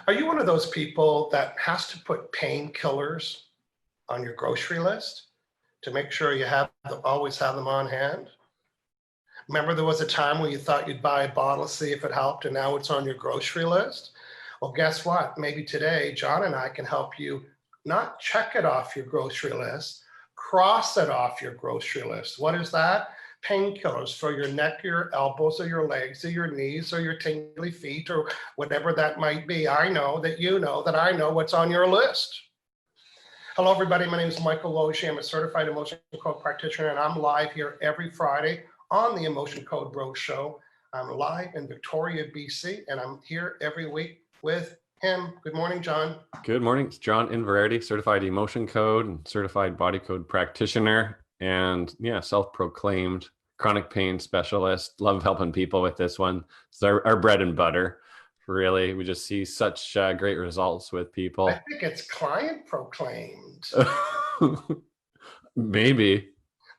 Are you one of those people that has to put painkillers on your grocery list to make sure you always have them on hand? Remember there was a time when you thought you'd buy a bottle, see if it helped, and now it's on your grocery list? Well, guess what? Maybe today, John and I can help you not check it off your grocery list, cross it off your grocery list. What is that? Painkillers for your neck, your elbows, or your legs, or your knees, or your tingly feet, or whatever that might be. I know that you know that I know what's on your list. Hello, everybody. My name is Michael Logie. I'm a certified emotion code practitioner, and I'm live here every Friday on the Emotion Code Bro Show. I'm live in Victoria, BC, and I'm here every week with him. Good morning, John. Good morning. It's John Inverarity, certified emotion code and certified body code practitioner, and self-proclaimed chronic pain specialist. Love helping people with this one. It's our bread and butter. Really, we just see such great results with people. I think it's client proclaimed. Maybe.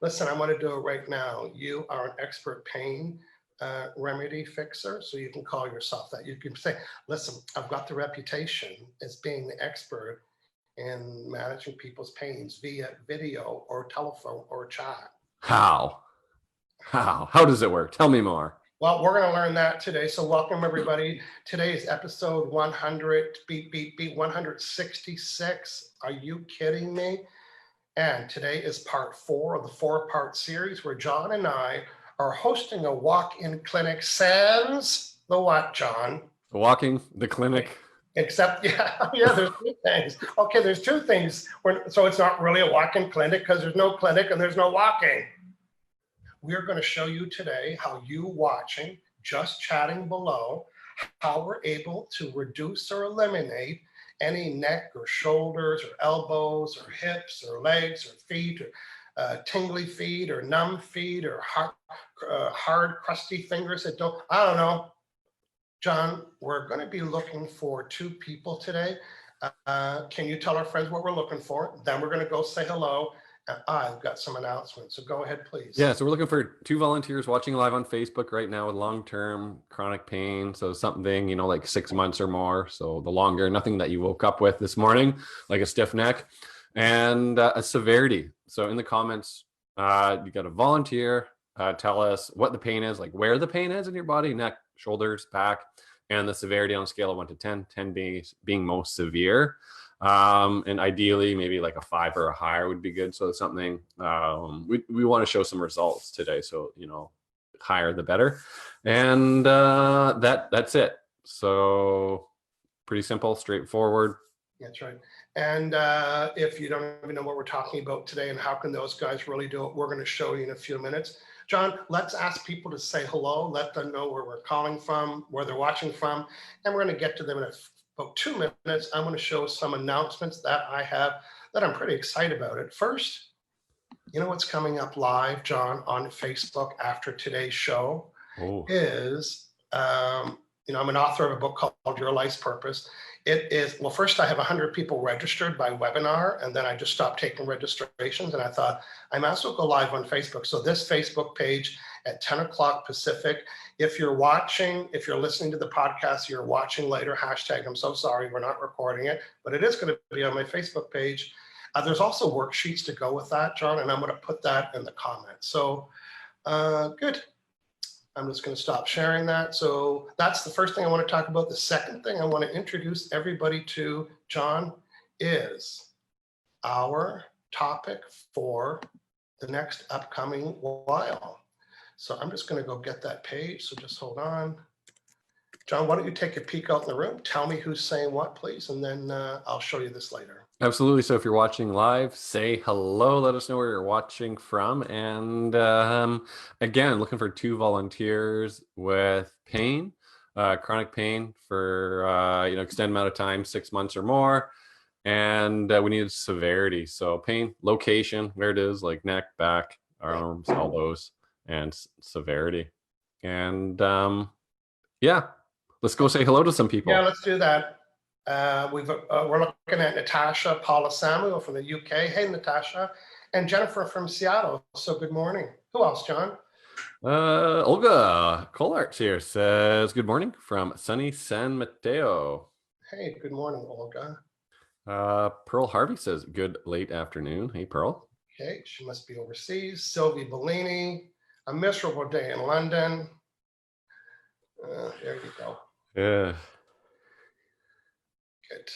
Listen, I'm going to do it right now. You are an expert pain remedy fixer, so you can call yourself that. You can say, listen, I've got the reputation as being the expert in managing people's pains via video or telephone or chat. How does it work? Tell me more. Well, we're going to learn that today. So welcome, everybody. Today is episode 166. Are you kidding me? And today is part 4 of the 4-part series where John and I are hosting a walk-in clinic sans the what, John? The clinic. Except, there's 2 things. Okay, there's 2 things. So it's not really a walk-in clinic because there's no clinic and there's no walking. We're going to show you today how you watching, just chatting below, how we're able to reduce or eliminate any neck or shoulders or elbows or hips or legs or feet or tingly feet or numb feet or hard, crusty fingers that don't, I don't know. John, we're going to be looking for 2 people today. Can you tell our friends what we're looking for? Then we're going to go say hello. I've got some announcements, so go ahead, please. Yeah, so we're looking for 2 volunteers watching live on Facebook right now with long-term chronic pain. So something, like 6 months or more. So the longer, nothing that you woke up with this morning, like a stiff neck, and a severity. So in the comments, you got to volunteer, tell us what the pain is, like where the pain is in your body, neck, shoulders, back, and the severity on a scale of 1 to 10, 10 being most severe. And ideally maybe like a 5 or a higher would be good. So something, we want to show some results today. So, higher the better. And, that's it. So pretty simple, straightforward. That's right. And if you don't even know what we're talking about today and how can those guys really do it, we're going to show you in a few minutes. John, let's ask people to say hello. Let them know where we're calling from, where they're watching from, and we're going to get to them in about 2 minutes. I'm going to show some announcements that I have that I'm pretty excited about. It first, you know what's coming up live, John, on Facebook after today's show is, I'm an author of a book called Your Life's Purpose. It is, well, first I have 100 people registered by webinar, and then I just stopped taking registrations, and I thought I might as well go live on Facebook. So this Facebook page at 10 o'clock Pacific. If you're watching, if you're listening to the podcast, you're watching later, hashtag, I'm so sorry, we're not recording it, but it is going to be on my Facebook page. There's also worksheets to go with that, John, and I'm going to put that in the comments. So good. I'm just going to stop sharing that. So that's the first thing I want to talk about. The second thing I want to introduce everybody to, John, is our topic for the next upcoming while. So I'm just going to go get that page. So just hold on. John, why don't you take a peek out in the room? Tell me who's saying what, please, and then I'll show you this later. Absolutely. So if you're watching live, say hello. Let us know where you're watching from. And again, looking for 2 volunteers with pain, chronic pain for extended amount of time, 6 months or more. And we need severity. So pain, location, where it is, like neck, back, arms, elbows, and severity. And let's go say hello to some people. Yeah, let's do that. We're looking at Natasha Polisamu from the UK. Hey, Natasha. And Jennifer from Seattle. So good morning. Who else, John? Olga Kolarts here says, good morning from sunny San Mateo. Hey, good morning, Olga. Pearl Harvey says, good late afternoon. Hey, Pearl. Okay, she must be overseas. Sylvie Bellini, a miserable day in London. There you go. Yeah. Good.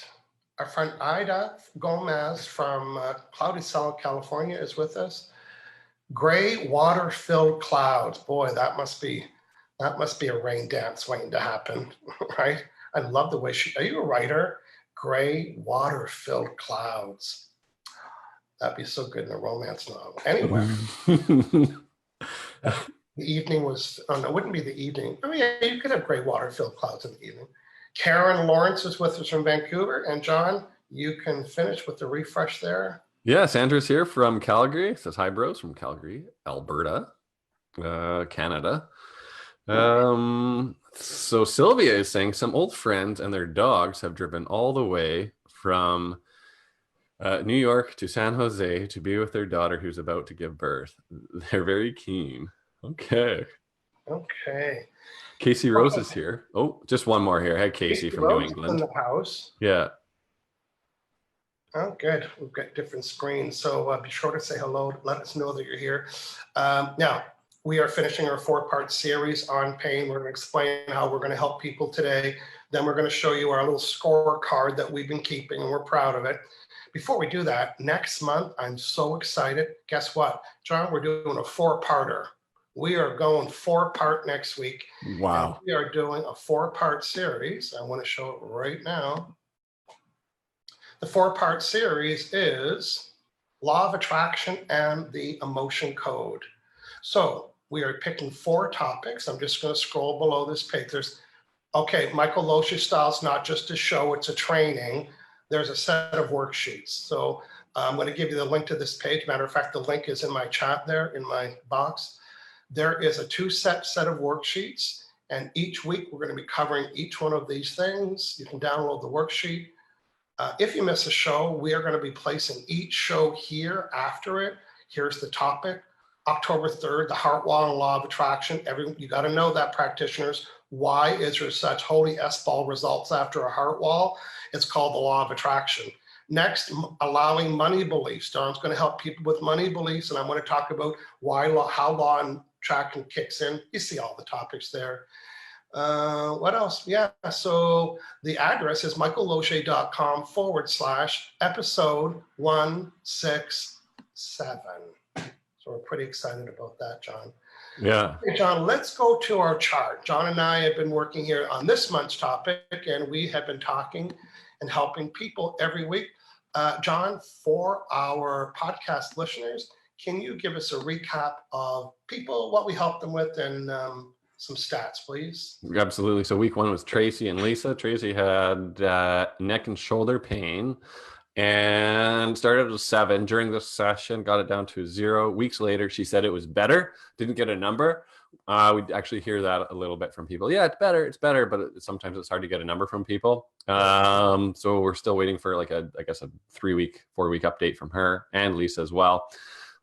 Our friend Ida Gomez from Cloudy South California is with us. Gray water-filled clouds. Boy, that must be a rain dance waiting to happen, right? I love the way are you a writer? Gray water-filled clouds. That'd be so good in a romance novel. Anyway, the evening was, oh no, it wouldn't be the evening. I mean, yeah, you could have gray water-filled clouds in the evening. Karen Lawrence is with us from Vancouver. And John, you can finish with the refresh there. Yeah, Sandra's here from Calgary. Says hi, bros, from Calgary, Alberta, Canada. So Sylvia is saying some old friends and their dogs have driven all the way from New York to San Jose to be with their daughter who's about to give birth. They're very keen. Okay. Okay. Casey Rose is here. Oh, just one more here. Hey, Casey from New Rose England. in the house. Yeah. Oh, good. We've got different screens. So be sure to say hello. Let us know that you're here. Now, we are finishing our 4-part series on pain. We're going to explain how we're going to help people today. Then we're going to show you our little scorecard that we've been keeping, and we're proud of it. Before we do that, next month, I'm so excited. Guess what, John? We're doing a 4-parter. We are going 4-part next week. Wow. And we are doing a 4-part series. I want to show it right now. The 4-part series is Law of Attraction and the Emotion Code. So we are picking 4 topics. I'm just going to scroll below this page. Okay, Michael Loesch's style is not just a show, it's a training. There's a set of worksheets. So I'm going to give you the link to this page. Matter of fact, the link is in my chat there, in my box. There is a 2-set of worksheets, and each week we're going to be covering each one of these things. You can download the worksheet. If you miss a show, we are going to be placing each show here after it. Here's the topic. October 3rd, the heart wall and law of attraction. You got to know that, practitioners. Why is there such holy S-ball results after a heart wall? It's called the law of attraction. Next, allowing money beliefs. Don's going to help people with money beliefs, and I'm going to talk about how law and attraction kicks in. You see all the topics there. What else? Yeah, so the address is michaelloesch.com/episode 167. So we're pretty excited about that, John. Yeah. Okay, John, let's go to our chart. John and I have been working here on this month's topic, and we have been talking and helping people every week. John, for our podcast listeners, can you give us a recap of people, what we helped them with, and some stats, please? Absolutely. So week 1 was Tracy and Lisa. Tracy had neck and shoulder pain and started at 7 during the session, got it down to 0. Weeks later, she said it was better, didn't get a number. We actually hear that a little bit from people. Yeah, it's better, but sometimes it's hard to get a number from people. So we're still waiting for like a 3-week, 4-week update from her and Lisa as well.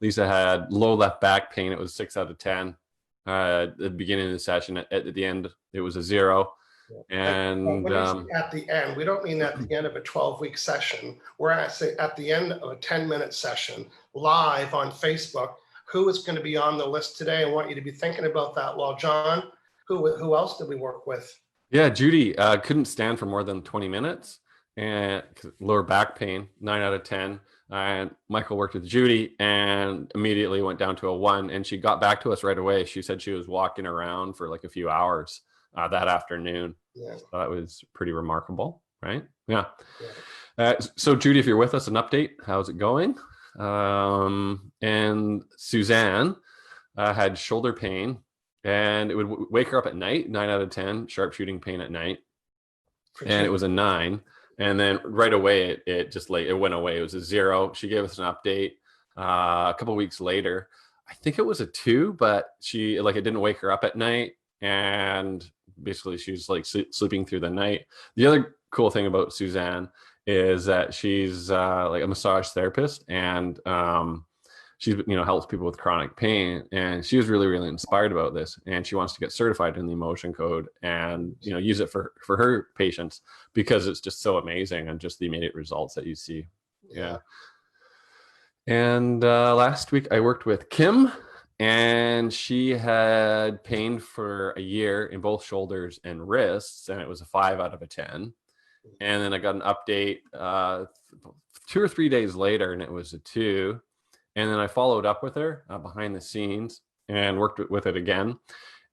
Lisa had low left back pain. It was 6 out of 10. At the beginning of the session, at the end, it was a 0. And when you say at the end, we don't mean at the end of a 12-week session. We're at the end of a 10-minute session live on Facebook. Who is going to be on the list today? I want you to be thinking about that. Well, John, who else did we work with? Yeah, Judy couldn't stand for more than 20 minutes and lower back pain, 9 out of 10. And Michael worked with Judy and immediately went down to a 1. And she got back to us right away. She said she was walking around for like a few hours that afternoon. Yeah. So that was pretty remarkable, right? Yeah. So Judy, if you're with us, an update. How's it going? And Suzanne had shoulder pain, and it would wake her up at night, 9 out of 10, sharp shooting pain at night. And it was a 9. And then right away, it went away. It was a 0. She gave us an update a couple of weeks later. I think it was a 2, but it didn't wake her up at night. And basically, she was like sleeping through the night. The other cool thing about Suzanne is that she's like a massage therapist, and she's, helps people with chronic pain, and she was really, really inspired about this, and she wants to get certified in the emotion code and, use it for her patients, because it's just so amazing and just the immediate results that you see. Yeah. And last week I worked with Kim, and she had pain for a year in both shoulders and wrists, and it was a 5 out of a 10. And then I got an update 2 or 3 days later, and it was a 2. And then I followed up with her behind the scenes and worked with it again.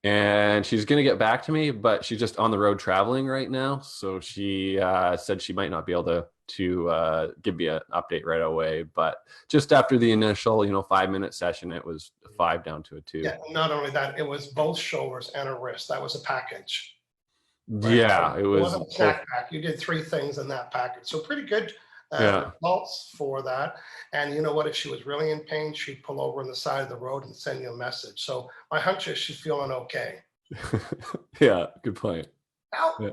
And she's going to get back to me, but she's just on the road traveling right now. So she said she might not be able to give me an update right away. But just after the initial, 5-minute session, it was a 5 down to a 2. Yeah, not only that, it was both shoulders and a wrist. That was a package. Right? Yeah, it wasn't a snack pack. You did 3 things in that package. So pretty good results for that. And you know what? If she was really in pain, she'd pull over on the side of the road and send you a message. So my hunch is she's feeling okay. Yeah, good point. Help me.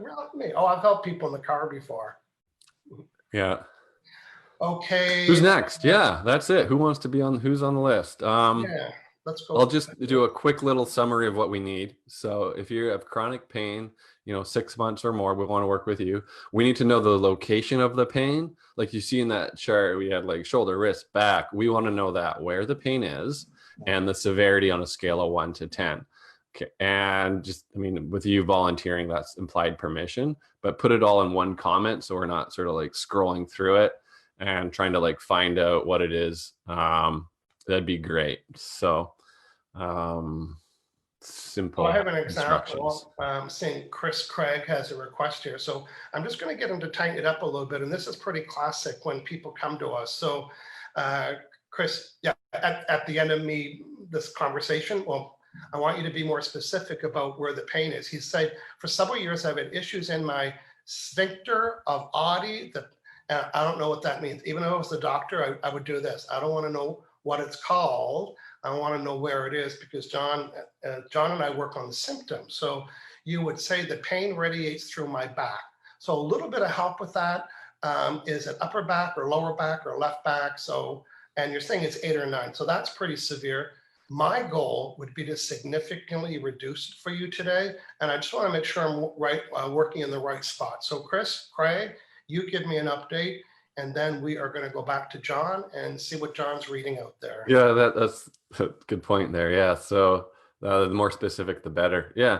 Oh, I've helped people in the car before. Yeah. Okay. Who's next? Yeah, that's it. Who's on the list? Yeah, let's go. I'll just do a quick little summary of what we need. So if you have chronic pain, 6 months or more, we want to work with you. We need to know the location of the pain. Like you see in that chart, we had like shoulder, wrist, back. We want to know that, where the pain is, and the severity on a scale of 1 to 10. Okay. And just, with you volunteering, that's implied permission, but put it all in one comment, so we're not sort of like scrolling through it and trying to like find out what it is. That'd be great. So simple. I have an example. Saying Chris Craig has a request here, so I'm just going to get him to tighten it up a little bit. And this is pretty classic when people come to us. So, Chris, at the end of this conversation, well, I want you to be more specific about where the pain is. He said, for several years, I've had issues in my sphincter of Oddi. I don't know what that means. Even though I was the doctor, I would do this. I don't want to know what it's called. I want to know where it is, because John and I work on the symptoms. So you would say the pain radiates through my back. So a little bit of help with that. Is it upper back or lower back or left back? So, and you're saying it's 8 or 9. So that's pretty severe. My goal would be to significantly reduce it for you today. And I just want to make sure I'm working in the right spot. So Chris, Craig, you give me an update, and then we are going to go back to John and see what John's reading out there. Yeah, that's a good point there. Yeah, so the more specific, the better. Yeah.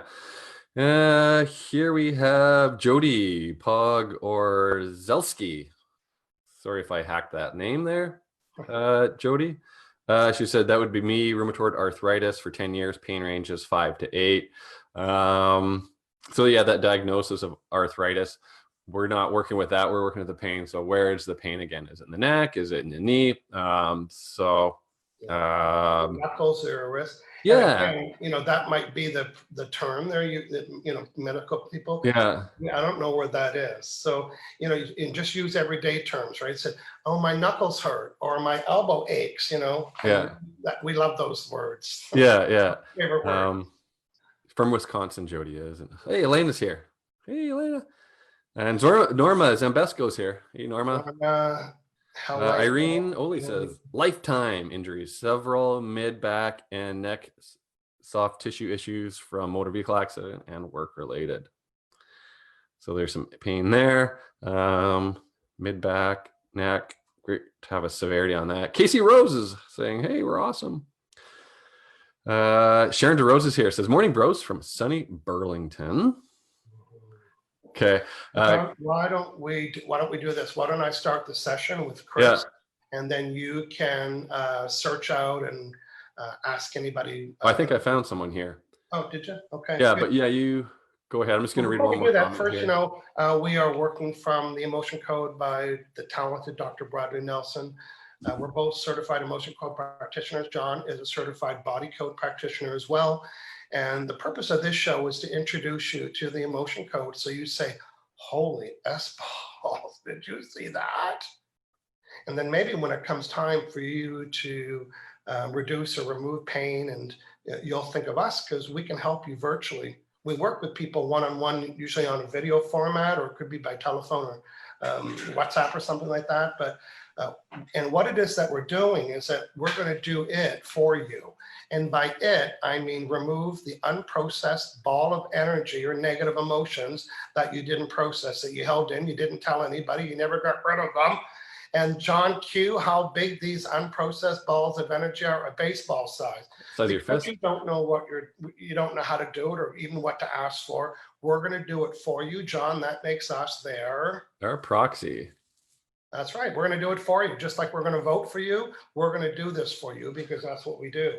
Here we have Jody Pog or Zelski. Sorry if I hacked that name there, Jody. She said that would be me, rheumatoid arthritis for 10 years, pain range is 5 to 8. So yeah, that diagnosis of arthritis, we're not working with that. We're working with the pain. So where is the pain again? Is it in the neck? Is it in the knee? Knuckles or wrist. Yeah. And, that might be the term there. Medical people. Yeah. I don't know where that is. So you just use everyday terms, right? So, oh, my knuckles hurt, or my elbow aches. Yeah. We love those words. Yeah. Favorite word. From Wisconsin, Jody is. Hey, Elena's here. Hey, Elena. And Norma Zambesco's here. Hey, Norma. Irene Oli says, lifetime injuries, several mid, back, and neck soft tissue issues from motor vehicle accident and work related. So there's some pain there. Mid, back, neck. Great to have a severity on that. Casey Rose is saying, hey, we're awesome. Sharon DeRose is here. Says, morning, bros, from sunny Burlington. Okay. Why don't we do this? Why don't I start the session with Chris, and then you can search out and ask anybody. I think I found someone here. Oh, did you? Okay. Yeah, good. But yeah, you go ahead. I'm just going to read one more comment first, here. We are working from the Emotion Code by the talented Dr. Bradley Nelson. We're both certified emotion code practitioners. John is a certified body code practitioner as well. And the purpose of this show is to introduce you to the emotion code. So you say, holy S-balls, did you see that? And then maybe when it comes time for you to reduce or remove pain, and you'll think of us, because we can help you virtually. we work with people one-on-one, usually on a video format, or it could be by telephone or WhatsApp or something like that. But and what it is that we're doing is that we're going to do it for you. And by it, I mean remove the unprocessed ball of energy or negative emotions that you didn't process, that you held in, you didn't tell anybody, you never got rid of them. And John Q, how big these unprocessed balls of energy are, a baseball size. Size of your Because fist. you don't know what you don't know how to do it or even what to ask for. We're going to do it for you, John. That makes us there. They're a proxy. That's right. We're going to do it for you. Just like we're going to vote for you, we're going to do this for you because that's what we do.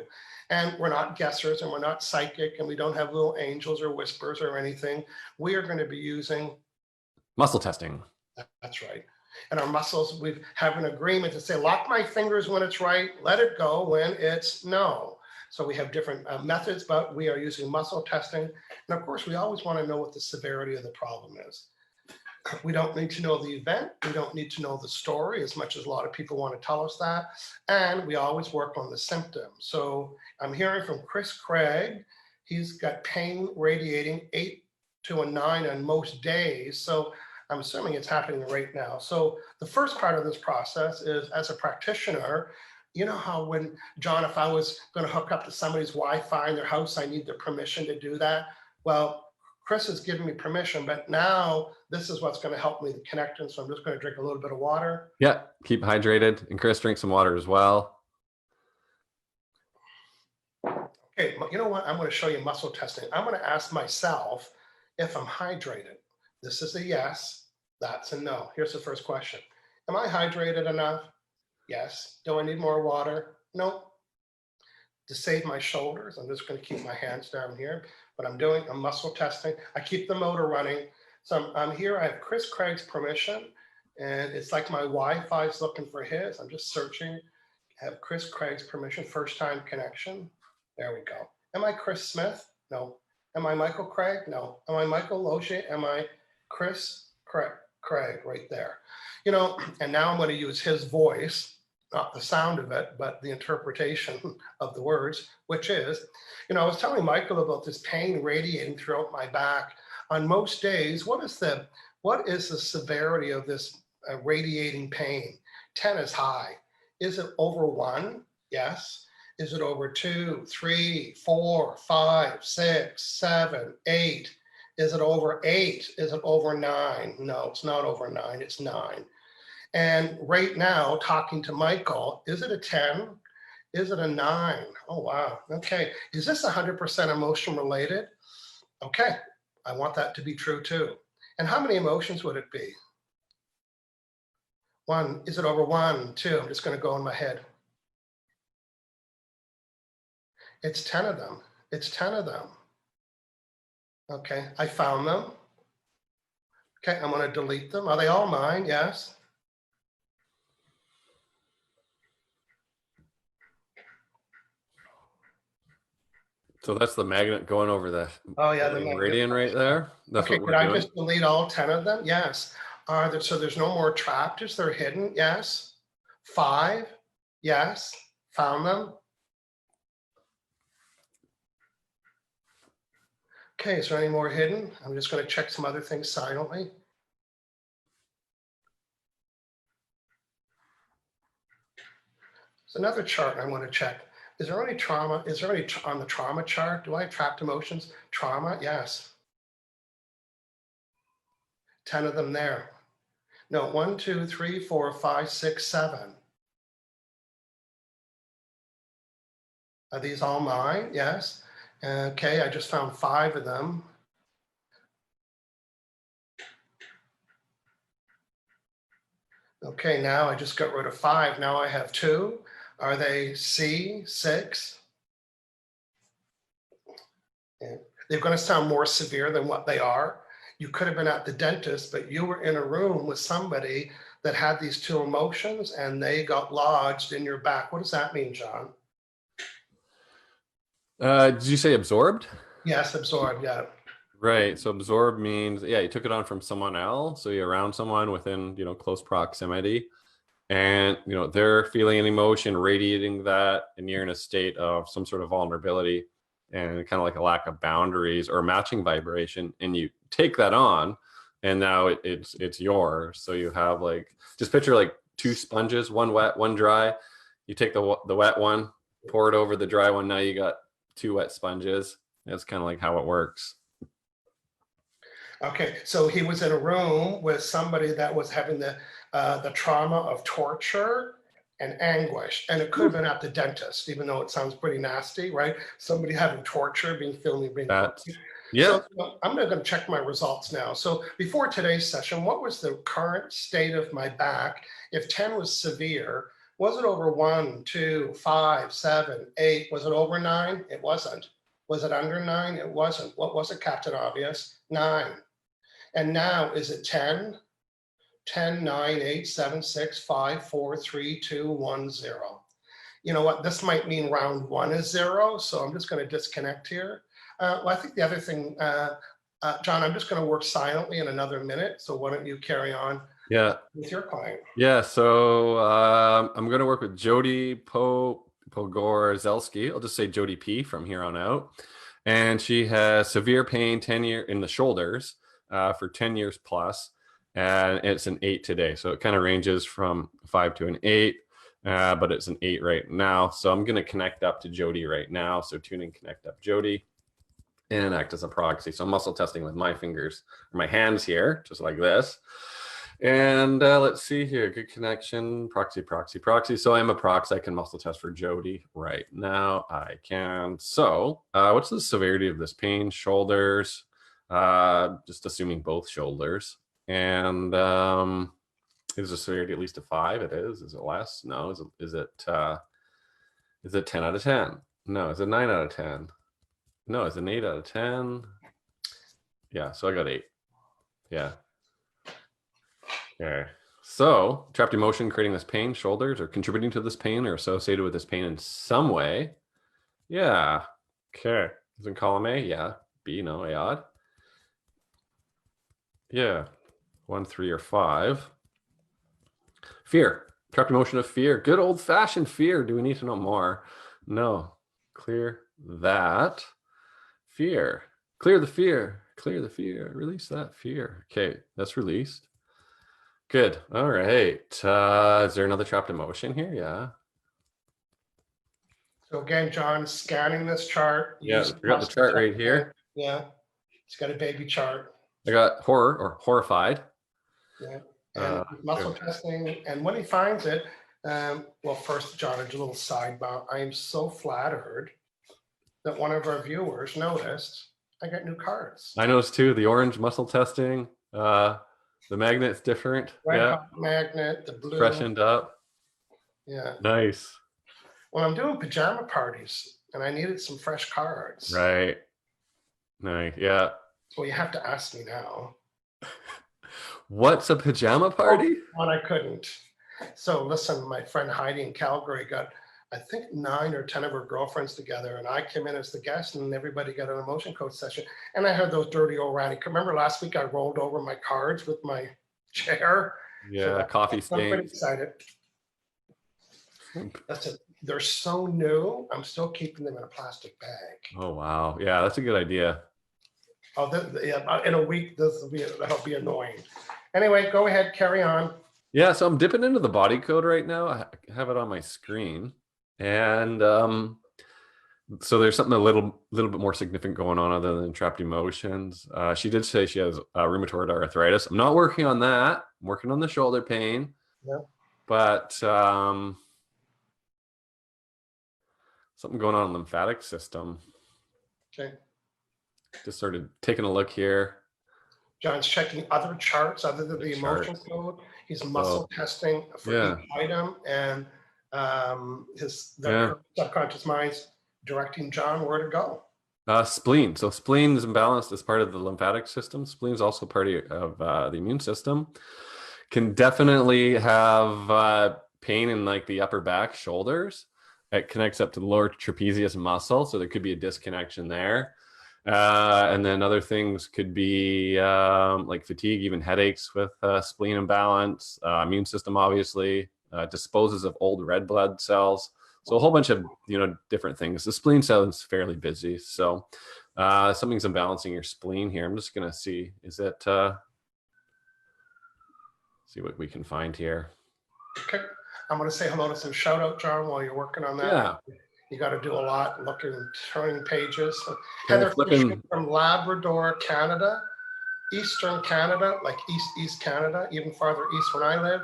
And we're not guessers and we're not psychic and we don't have little angels or whispers or anything. We are going to be using Muscle testing. That's right. And our muscles, we have an agreement to say, lock my fingers when it's right, let it go when it's no. So we have different methods, but we are using muscle testing. And of course, we always want to know what the severity of the problem is. We don't need to know the event. We don't need to know the story as much as a lot of people want to tell us that. And we always work on the symptoms. So I'm hearing from Chris Craig. He's got pain radiating 8 to a 9 on most days. So I'm assuming it's happening right now. So the first part of this process is, as a practitioner, you know how when, John, if I was going to hook up to somebody's Wi-Fi in their house, I need their permission to do that. Well, Chris has given me permission, but now this is what's going to help me to connect. And so I'm just going to drink a little bit of water. Yeah, keep hydrated. And Chris, drink some water as well. Okay, you know what? I'm going to show you muscle testing. I'm going to ask myself if I'm hydrated. This is a yes, that's a no. Here's the first question. Am I hydrated enough? Yes. Do I need more water? No. To save my shoulders, I'm just going to keep my hands down here. But I'm muscle testing. I keep the motor running. So I'm here. I have Chris Craig's permission. And it's like my Wi-Fi is looking for his. I'm just searching. I have Chris Craig's permission, first time connection. There we go. Am I Chris Smith? No. Am I Michael Craig? No. Am I Michael Loche? Am I Chris Craig right there? You know, and now I'm going to use his voice, not the sound of it, but the interpretation of the words, which is, you know, I was telling Michael about this pain radiating throughout my back. On most days, what is the severity of this radiating pain? 10 is high. Is it over 1? Yes. Is it over 2, 3, 4, 5, 6, 7, 8? Is it over 8? Is it over 9? No, it's not over 9, it's 9. And right now, talking to Michael, is it a 10? Is it a 9? Oh, wow. Okay. Is this 100% emotion related? Okay. I want that to be true too. And how many emotions would it be? 1. Is it over 1, 2? I'm just going to go in my head. It's 10 of them. It's 10 of them. Okay, I found them. Okay, I'm going to delete them. Are they all mine? Yes. So that's the magnet going over the the meridian right there. That's okay, what could we're I doing. just delete all 10 of them? Yes. So there's no more trapped. Is there hidden? Yes. 5. Yes. Found them. Okay, is there any more hidden? I'm just going to check some other things silently. It's another chart I want to check. Is there any trauma? Is there any on the trauma chart? Do I have trapped emotions? Trauma? Yes. 10 of them there. No, 1, 2, 3, 4, 5, 6, 7. Are these all mine? Yes. Okay, I just found 5 of them. Okay, now I just got rid of 5. Now I have 2. Are they C, 6? And they're going to sound more severe than what they are. You could have been at the dentist, but you were in a room with somebody that had these 2 emotions and they got lodged in your back. What does that mean, John? Did you say absorbed? Yes, absorbed, yeah. Right. So absorb means, yeah, you took it on from someone else. So you're around someone within, close proximity, and, they're feeling an emotion, radiating that, and you're in a state of some sort of vulnerability. and kind of like a lack of boundaries or matching vibration, and you take that on, and now it's yours. So you have like, just picture like two sponges, one wet, one dry. You take the wet one, pour it over the dry one. Now you got two wet sponges. That's kind of like how it works. Okay, so he was in a room with somebody that was having the trauma of torture and anguish, and it could have been at the dentist, even though it sounds pretty nasty, right? Somebody having torture, being filmed, being That's, tortured. yeah. So I'm going to check my results now. So before today's session, what was the current state of my back? If 10 was severe, was it over 1, 2, 5, 7, 8? Was it over 9? It wasn't. Was it under 9? It wasn't. What was it, Captain Obvious? 9. And now is it 10? 10, 9, 8, 7, 6, 5, 4, 3, 2, 1, 0. You know what? This might mean round 1 is 0. So I'm just going to disconnect here. Well, I think the other thing, John, I'm just going to work silently in another minute. So why don't you carry on with your client? Yeah. So I'm going to work with Jody Pogorzelski. I'll just say Jody P from here on out. And she has severe pain 10 years in the shoulders for 10 years plus. And it's an 8 today. So it kind of ranges from 5 to an 8. But it's an 8 right now. So I'm going to connect up to Jody right now. So tune in, connect up Jody, and act as a proxy. So I'm muscle testing with my fingers, or my hands here, just like this. And let's see here, good connection, proxy, proxy, proxy. So I'm a proxy, I can muscle test for Jody right now. I can. So what's the severity of this pain? Shoulders, just assuming both shoulders. And is the severity at least a 5? It is. Is it less? No. Is it 10 out of 10? No. Is it 9 out of 10? No. Is it an 8 out of 10? Yeah. So I got 8. Yeah. Okay. So trapped emotion creating this pain, shoulders, or contributing to this pain, or associated with this pain in some way. Yeah. Okay. Is in column A? Yeah. B? No. A odd. Yeah. 1, 3, or 5. Fear. Trapped emotion of fear. Good old-fashioned fear. Do we need to know more? No. Clear that. Fear. Clear the fear. Clear the fear. Release that fear. Okay, that's released. Good. All right. Is there another trapped emotion here? Yeah. So again, John, scanning this chart. Yeah, we got the chart right here. Yeah. It's got a baby chart. I got horror or horrified. Yeah. And muscle testing. And when he finds it, well, first, John, a little sidebar. I am so flattered that one of our viewers noticed I got new cards. I noticed too, the orange muscle testing. The magnet's different. Red magnet, the blue. Freshened up. Yeah. Nice. Well, I'm doing pajama parties and I needed some fresh cards. Right. Nice. Yeah. Well, you have to ask me now. What's a pajama party? Oh, I couldn't. So listen, my friend Heidi in Calgary got, I think 9 or 10 of her girlfriends together, and I came in as the guest, and everybody got an emotion coach session. And I had those dirty old ratty. Remember last week I rolled over my cards with my chair? Yeah, so coffee stains. I'm pretty excited. That's it. They're so new. I'm still keeping them in a plastic bag. Oh wow, yeah, that's a good idea. Oh, yeah, in a week that'll be annoying. Anyway, go ahead, carry on. Yeah, so I'm dipping into the body code right now. I have it on my screen, and so there's something a little bit more significant going on other than trapped emotions. She did say she has rheumatoid arthritis. I'm not working on that. I'm working on the shoulder pain. Yeah. But something going on in the lymphatic system. Okay. Just started taking a look here. John's checking other charts other than the emotion code. He's muscle testing for each item, and his subconscious mind's directing John where to go. Spleen. So spleen is imbalanced as part of the lymphatic system. Spleen is also part of the immune system. Can definitely have pain in like the upper back, shoulders. It connects up to the lower trapezius muscle, so there could be a disconnection there. And then other things could be like fatigue, even headaches with spleen imbalance. Immune system obviously disposes of old red blood cells. So a whole bunch of, different things. The spleen sounds fairly busy. So something's imbalancing your spleen here. I'm just going to see, see what we can find here. Okay. I'm going to say hello to some shout out, John, while you're working on that. Yeah. You got to do a lot looking and turning pages. So Yeah, Heather Fisher from Labrador, Canada, Eastern Canada, like East Canada, even farther east when I live.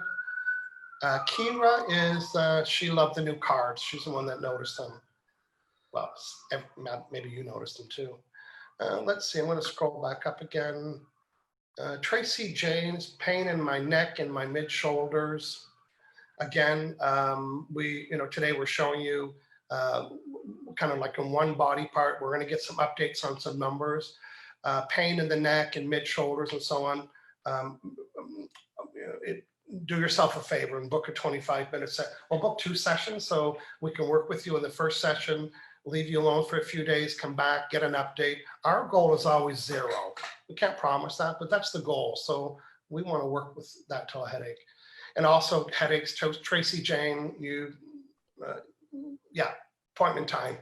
Kira is, she loved the new cards. She's the one that noticed them. Well, maybe you noticed them too. Let's see, I'm going to scroll back up again. Tracy James, pain in my neck and my mid shoulders. Again, today we're showing you kind of like in one body part. We're going to get some updates on some numbers. Pain in the neck and mid shoulders and so on. Do yourself a favor and book a 25-minute set. We'll book 2 sessions so we can work with you in the first session, leave you alone for a few days, come back, get an update. Our goal is always 0. We can't promise that, but that's the goal. So we want to work with that till a headache. And also headaches, Tracy Jane, appointment time.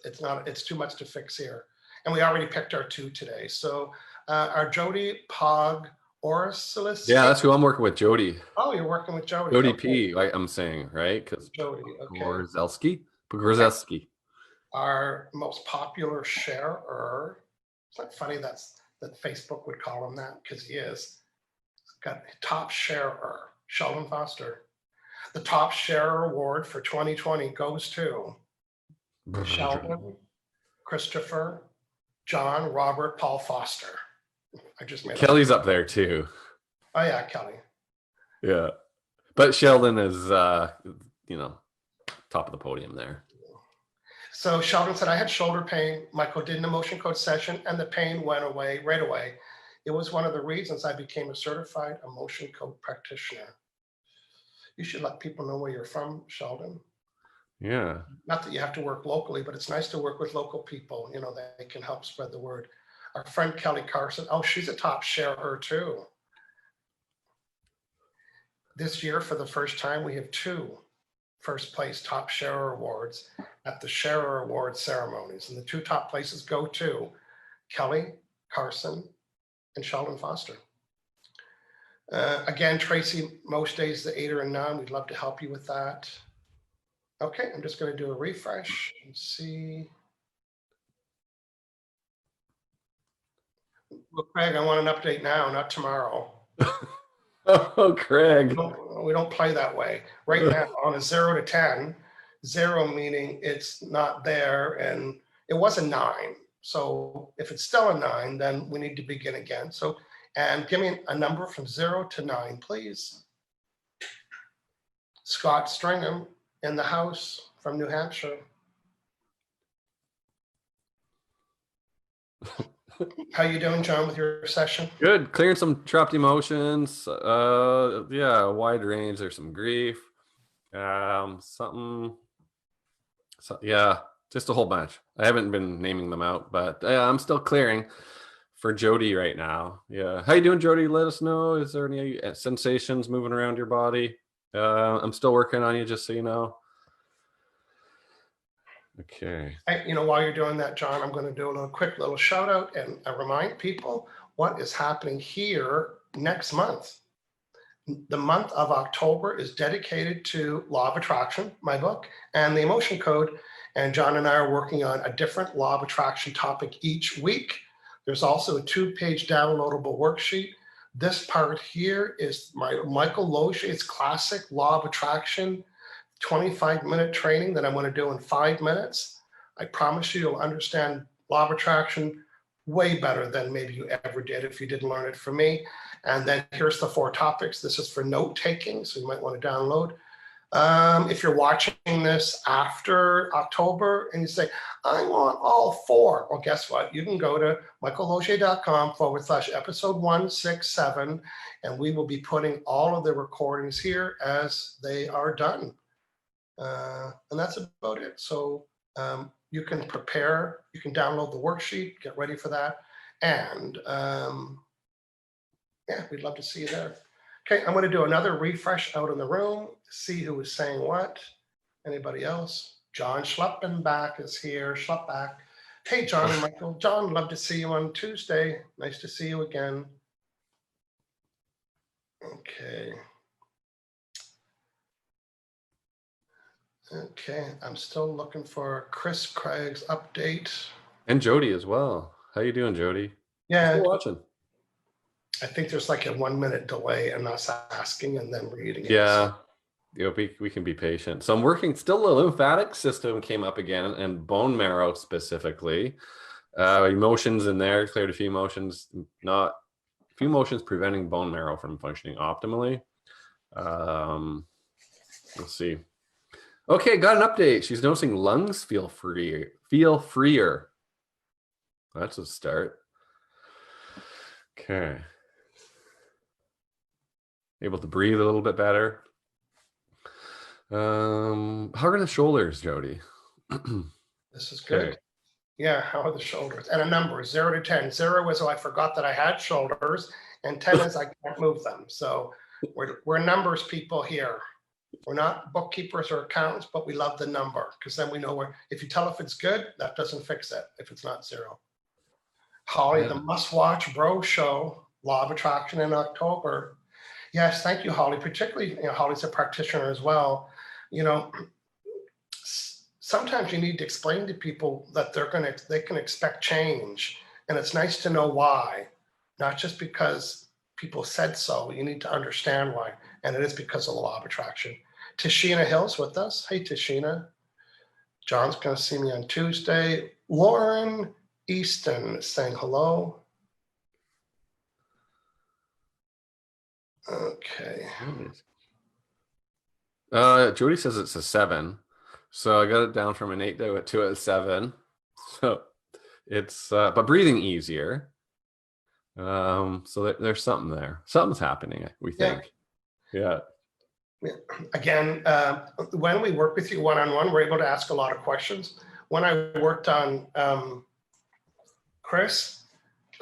It's too much to fix here. And we already picked our 2 today. So our Jody Pog Orsilis. Yeah, that's who I'm working with, Jody. Oh, you're working with Jody. Jody P, I'm saying, right? Because Jody, okay. Pogorzelski. Our most popular sharer. It's not funny that Facebook would call him that, because he is. Got top sharer, Sheldon Foster. The top sharer award for 2020 goes to Sheldon, Christopher, John, Robert, Paul Foster. I just made Kelly's up there too. Oh yeah, Kelly. Yeah, but Sheldon is, top of the podium there. So Sheldon said, I had shoulder pain. Michael did an emotion code session and the pain went away right away. It was one of the reasons I became a certified emotion code practitioner. You should let people know where you're from, Sheldon. Yeah. Not that you have to work locally, but it's nice to work with local people. They can help spread the word. Our friend Kelly Carson, she's a top sharer too. This year, for the first time, we have 2 first place top sharer awards at the sharer award ceremonies. And the 2 top places go to Kelly Carson and Sheldon Foster. Again, Tracy, most days the 8 or a 9. We'd love to help you with that. Okay, I'm just going to do a refresh and see. Well, Craig, I want an update now, not tomorrow. Oh, Craig. We don't play that way. Right now, on a 0 to 10, 0 meaning it's not there, and it was a 9. So if it's still a 9, then we need to begin again. So, and give me a number from 0 to 9, please. Scott Stringham in the house from New Hampshire. How you doing, John, with your session? Good. Clearing some trapped emotions. A wide range. There's some grief. Just a whole bunch. I haven't been naming them out, but I'm still clearing for Jody right now. Yeah. How you doing, Jody? Let us know. Is there any sensations moving around your body? I'm still working on you, just so you know. Okay. While you're doing that, John, I'm going to do a quick little shout out and remind people what is happening here next month. The month of October is dedicated to Law of Attraction, my book, and the Emotion Code. And John and I are working on a different Law of Attraction topic each week. There's also a 2-page downloadable worksheet. This part here is my Michael Logier's classic Law of Attraction 25-minute training that I'm going to do in 5 minutes. I promise you'll understand Law of Attraction way better than maybe you ever did if you didn't learn it from me. And then here's the 4 topics. This is for note taking, so you might want to download. If you're watching this after October and you say, I want all 4, well, guess what? You can go to michaellogier.com/episode 167, and we will be putting all of the recordings here as they are done. And that's about it. So you can prepare, you can download the worksheet, get ready for that. And we'd love to see you there. Okay, I'm going to do another refresh out in the room, see who is saying what. Anybody else? John Schleppenbach is here. Schleppbach. Hey, John and Michael. John, love to see you on Tuesday. Nice to see you again. Okay. Okay, I'm still looking for Chris Craig's update. And Jody as well. How you doing, Jody? Yeah, Still watching. I think there's like a 1 minute delay in us asking and then reading it. Yeah. We can be patient. So I'm working still. The lymphatic system came up again, and bone marrow specifically. Emotions in there, cleared a few emotions, not a few emotions preventing bone marrow from functioning optimally. We'll see. Okay, got an update. She's noticing lungs feel freer. That's a start. Okay. Able to breathe a little bit better. How are the shoulders, Jody? This is good. Okay. Yeah, how are the shoulders? And a number, 0 to 10. 0 is, oh, I forgot that I had shoulders, and 10 is I can't move them. So we're numbers people here. We're not bookkeepers or accountants, but we love the number because then we know where, if you tell if it's good, that doesn't fix it if it's not 0. Holly, the must-watch bro show, Law of Attraction in October. Yes, thank you, Holly. Particularly, Holly's a practitioner as well. Sometimes you need to explain to people that they can expect change, and it's nice to know why, not just because people said so. You need to understand why, and it is because of the law of attraction. Tashina Hill's with us. Hey, Tashina. John's going to see me on Tuesday. Lauren Easton is saying hello. Okay. Jody says it's a 7. So I got it down from an 8 to a 7. So it's, but breathing easier. So there's something there. Something's happening, we think. Yeah. Again, when we work with you one-on-one, we're able to ask a lot of questions. When I worked on Chris,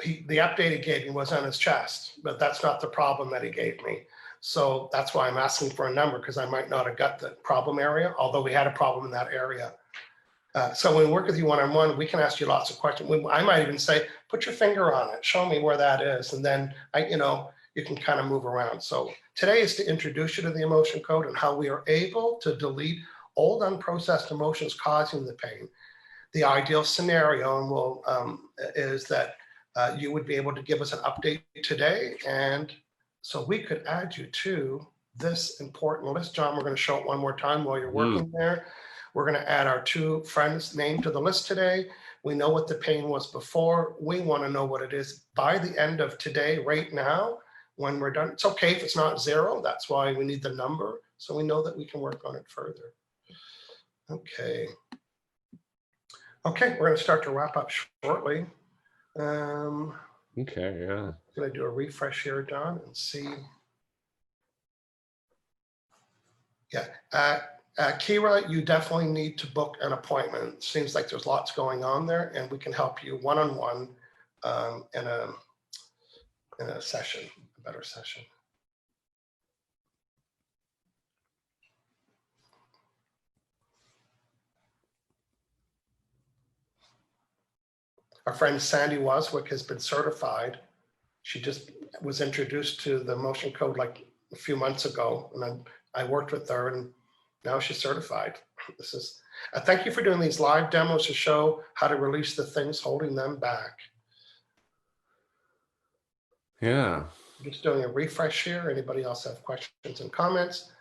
the update he gave me was on his chest, but that's not the problem that he gave me. So that's why I'm asking for a number, because I might not have got the problem area, although we had a problem in that area. So when we work with you one-on-one, we can ask you lots of questions. I might even say, put your finger on it, show me where that is. And then, you can kind of move around. So today is to introduce you to the emotion code and how we are able to delete old unprocessed emotions causing the pain. The ideal scenario is that you would be able to give us an update today, and so we could add you to this important list. John, we're going to show it one more time while you're working there. We're going to add our 2 friends' name to the list today. We know what the pain was before. We want to know what it is by the end of today, right now, when we're done. It's okay if it's not 0. That's why we need the number, so we know that we can work on it further. Okay. Okay, we're going to start to wrap up shortly. Okay, yeah. I'm going to do a refresh here, John, and see. Yeah. Kira, you definitely need to book an appointment. Seems like there's lots going on there, and we can help you one-on-one in a session, a better session. Our friend Sandy Waswick has been certified. She just was introduced to the motion code like a few months ago, and I worked with her, and now she's certified. This is thank you for doing these live demos to show how to release the things holding them back. Yeah. I'm just doing a refresh here. Anybody else have questions and comments?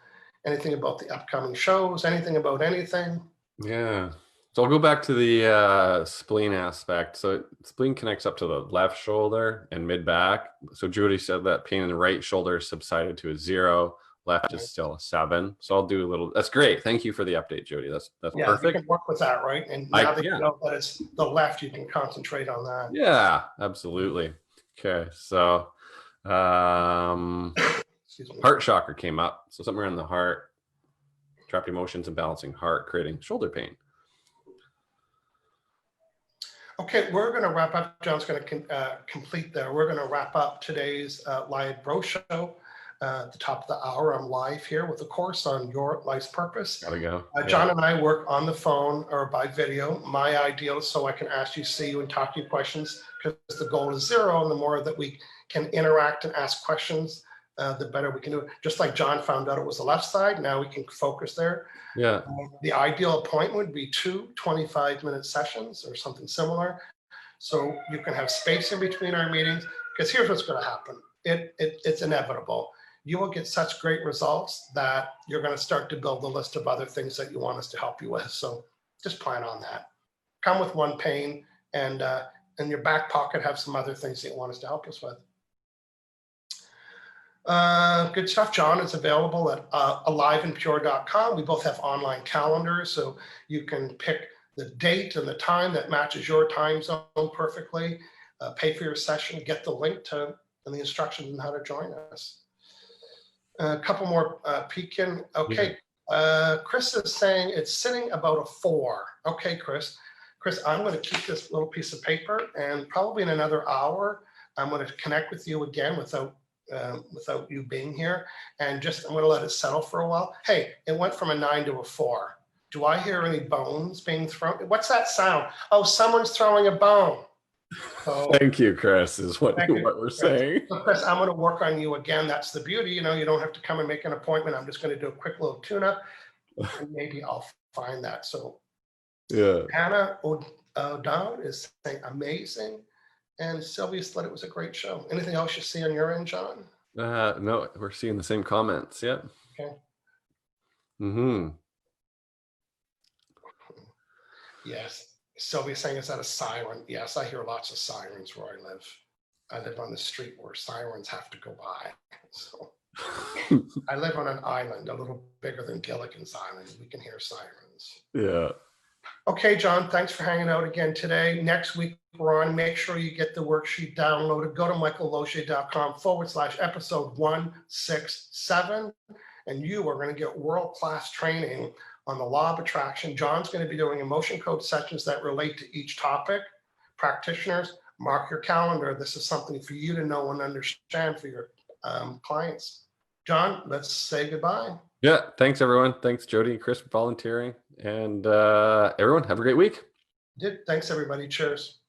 Anything about the upcoming shows? Anything about anything? Yeah. So I'll go back to the spleen aspect. So spleen connects up to the left shoulder and mid back. So Judy said that pain in the right shoulder subsided to a 0. Left is still a 7. So I'll do a little. That's great. Thank you for the update, Jody. That's perfect. You can work with that, right? And now that you know that it's the left, you can concentrate on that. Yeah, absolutely. Okay, so heart chakra came up. So somewhere in the heart, trapped emotions and balancing heart, creating shoulder pain. Okay, we're going to wrap up. John's going to complete there. We're going to wrap up today's live bro show. At the top of the hour, I'm live here with a course on your life's purpose. Gotta go. John and I work on the phone or by video. My ideal is so I can ask you, see you, and talk to you questions, because the goal is 0. And the more that we can interact and ask questions, the better we can do it. Just like John found out it was the left side, now we can focus there. Yeah. The ideal appointment would be 2 25-minute sessions or something similar. So you can have space in between our meetings, because here's what's going to happen. It's inevitable. You will get such great results that you're going to start to build a list of other things that you want us to help you with. So just plan on that. Come with one pain, and in your back pocket have some other things that you want us to help us with. Good stuff. John is available at aliveandpure.com. We both have online calendars, so you can pick the date and the time that matches your time zone perfectly. Pay for your session, get the link to and the instructions on how to join us. A couple more peeking. Okay. Chris is saying it's sitting about a 4. Okay, Chris. Chris, I'm going to keep this little piece of paper, and probably in another hour, I'm going to connect with you again without you being here, and just I'm going to let it settle for a while. Hey, it went from a 9 to a 4. Do I hear any bones being thrown? What's that sound? Oh, someone's throwing a bone. So, thank you, Chris, is what we're saying. So Chris, I'm going to work on you again. That's the beauty. You don't have to come and make an appointment. I'm just going to do a quick little tune-up, and maybe I'll find that. So yeah. Hannah O'Dowd is saying amazing. And Sylvia said it was a great show. Anything else you see on your end, John? No, we're seeing the same comments. Yeah. Okay. Mm-hmm. Yes. Sylvia saying, is that a siren? Yes, I hear lots of sirens where I live. I live on the street where sirens have to go by. So I live on an island a little bigger than Gilligan's Island. We can hear sirens. Yeah. Okay, John, thanks for hanging out again today. Next week, we're on. Make sure you get the worksheet downloaded. Go to michaellogier.com/episode 167, and you are going to get world-class training on the law of attraction. John's going to be doing emotion code sessions that relate to each topic. Practitioners, mark your calendar. This is something for you to know and understand for your clients. John, let's say goodbye. Yeah. Thanks, everyone. Thanks, Jody and Chris, for volunteering. And everyone, have a great week. Thanks, everybody. Cheers.